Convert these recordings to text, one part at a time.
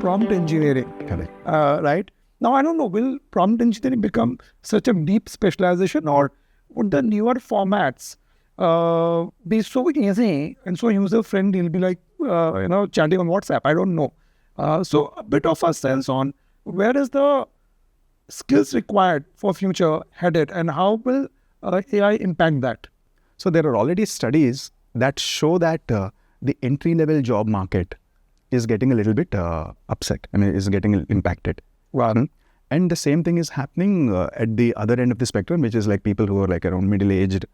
prompt engineering. Correct. Right? Now, I don't know, will prompt engineering become such a deep specialization, or would the newer formats be so easy and so user-friendly? It'll be like, chatting on WhatsApp. I don't know. So a bit of a sense on where is the skills required for future headed, and how will AI impact that? So there are already studies that show that the entry-level job market is getting a little bit upset. I mean, is getting impacted. Wow. And the same thing is happening at the other end of the spectrum, which is like people who are like around middle-aged,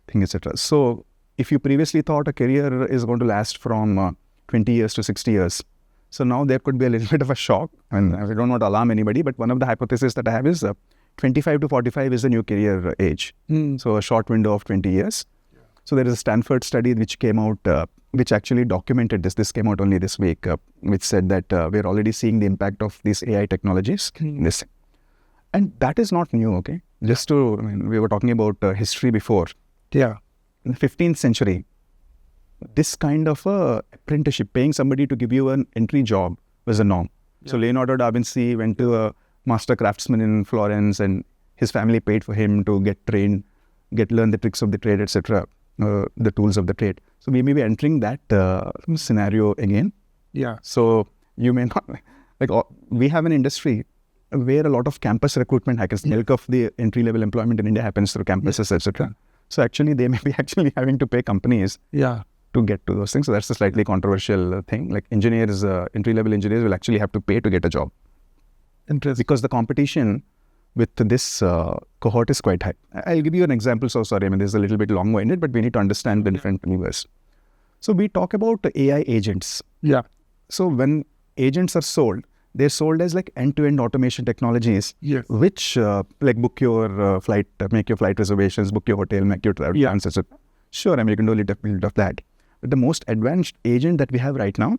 thing, etc. So if you previously thought a career is going to last from 20 years to 60 years, so now there could be a little bit of a shock. And I don't want to alarm anybody, but one of the hypotheses that I have is 25 to 45 is the new career age. So a short window of 20 years. So there is a Stanford study which came out, which actually documented this. This came out only this week, which said that we're already seeing the impact of these AI technologies in this. And that is not new, okay? Just to, we were talking about history before. Yeah. In the 15th century, this kind of apprenticeship, paying somebody to give you an entry job was a norm. Yeah. So Leonardo da Vinci went to a master craftsman in Florence, and his family paid for him to get trained, learn the tricks of the trade, etc., the tools of the trade. So we may be entering that scenario again. Yeah. So you may not, we have an industry where a lot of campus recruitment happens. Bulk of the entry-level employment in India happens through campuses, etc. So actually, they may be actually having to pay companies to get to those things. So that's a slightly controversial thing. Like engineers, entry-level engineers will actually have to pay to get a job. Interesting. Because the competition with this cohort is quite high. I'll give you an example. So sorry, this is a little bit long-winded, but we need to understand the different levers. So we talk about AI agents. Yeah. So when agents are sold, they're sold as like end-to-end automation technologies, which like book your flight, make your flight reservations, book your hotel, make your travel plans, etc. Sure, you can do a little bit of that. But the most advanced agent that we have right now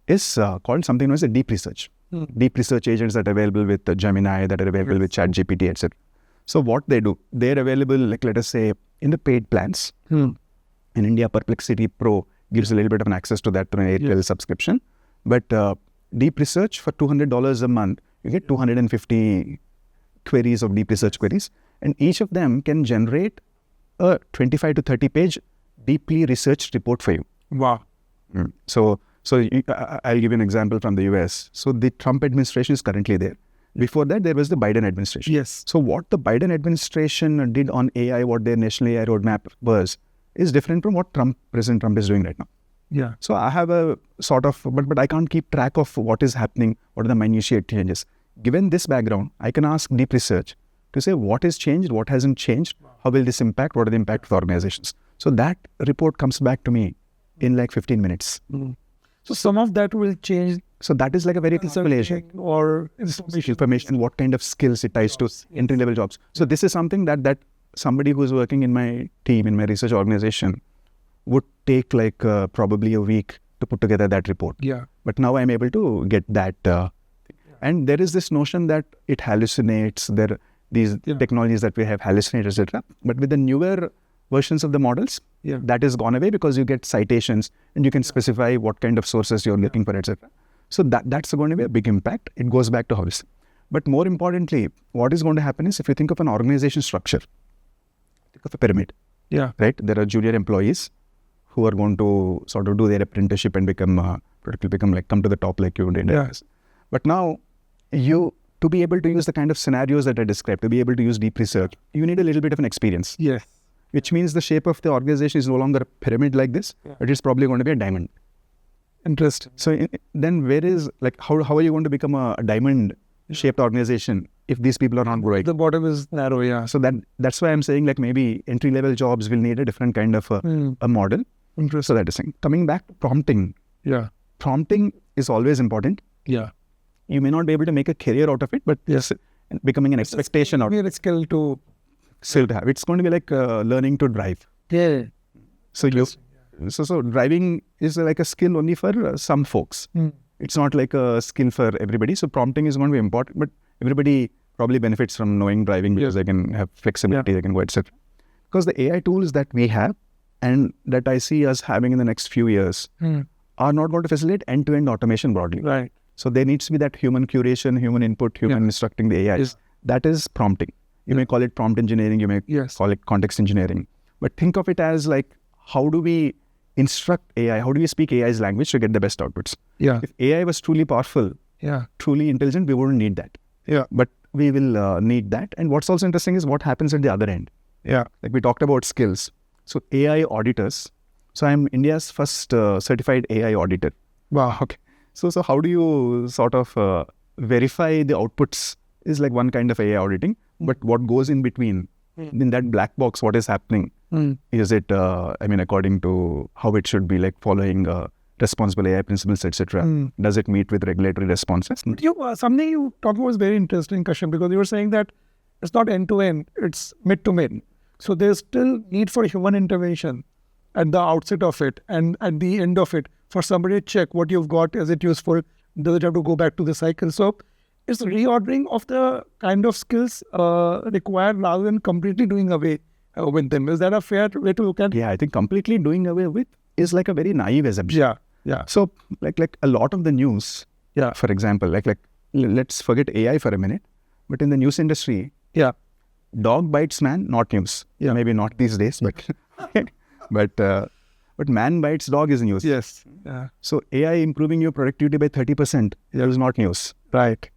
is called something known as a deep research. Deep research agents that are available with Gemini, that are available with ChatGPT, etc. So what they do, they're available, like let us say, in the paid plans. In India, Perplexity Pro gives a little bit of an access to that through an Airtel subscription. But deep research for $200 a month, you get 250 queries of deep research queries, and each of them can generate a 25 to 30 page deeply researched report for you. Wow. So I'll give you an example from the US. So the Trump administration is currently there. Before that, there was the Biden administration. Yes. So what the Biden administration did on AI, what their national AI roadmap was, is different from what President Trump is doing right now. Yeah. So I have a sort of, but I can't keep track of what is happening, what are the minutiae changes. Given this background, I can ask deep research to say what is changed, what hasn't changed, how will this impact, what are the impact of the organizations. So that report comes back to me in like 15 minutes. So some of that will change. So that is like a very calculation or information, what kind of skills it ties to entry-level jobs. So this is something that somebody who is working in my team, in my research organization, would take like probably a week to put together that report. Yeah. But now I'm able to get that. And there is this notion that it hallucinates. There these technologies that we have hallucinate, etc. But with the newer versions of the models, that is gone away because you get citations and you can specify what kind of sources you're looking for, etc. So that's going to be a big impact. It goes back to house. But more importantly, what is going to happen is if you think of an organization structure, think of a pyramid. Yeah. Right? There are junior employees who are going to sort of do their apprenticeship and come to the top like you did. But now to be able to use the kind of scenarios that I described, to be able to use deep research, you need a little bit of an experience. Yes. Which means the shape of the organization is no longer a pyramid like this, but it's probably going to be a diamond. Interesting. So then where is, like, how are you going to become a diamond-shaped organization if these people are not growing? The bottom is narrow, So that's why I'm saying like maybe entry-level jobs will need a different kind of a model. Interesting. So that is thing. Coming back to prompting. Yeah. Prompting is always important. Yeah. You may not be able to make a career out of it, but becoming an expectation out of it. It's a skill to have. It's going to be like learning to drive. Yeah. So so driving is like a skill only for some folks. It's not like a skill for everybody. So prompting is going to be important, but everybody probably benefits from knowing driving because they can have flexibility, they can go, etc. Because the AI tools that we have and that I see us having in the next few years are not going to facilitate end-to-end automation broadly. Right. So there needs to be that human curation, human input, human instructing the AI. Yes. That is prompting. You may call it prompt engineering, you may call it context engineering. But think of it as like, how do we instruct AI? How do we speak AI's language to get the best outputs? Yeah. If AI was truly powerful, truly intelligent, we wouldn't need that. Yeah. But we will need that. And what's also interesting is what happens at the other end. Yeah. Like we talked about skills. So AI auditors. So I'm India's first certified AI auditor. Wow. Okay. So how do you sort of verify the outputs is like one kind of AI auditing, but what goes in between, in that black box, what is happening? Is it, according to how it should be, like following responsible AI principles, etc. Does it meet with regulatory responses? Something you talked about was very interesting, Kashyap, because you were saying that it's not end-to-end, it's mid-to-mid. So there's still need for human intervention at the outset of it and at the end of it for somebody to check what you've got. Is it useful? Does it have to go back to the cycle? So it's reordering of the kind of skills required rather than completely doing away with them. Is that a fair way to look at it? Yeah, I think completely doing away with is like a very naive assumption. Yeah. So like a lot of the news, for example, like let's forget AI for a minute, but in the news industry, dog bites man, not news. Maybe not these days, but man bites dog is news. Yes. Yeah. So AI improving your productivity by 30%, that is not news. Right.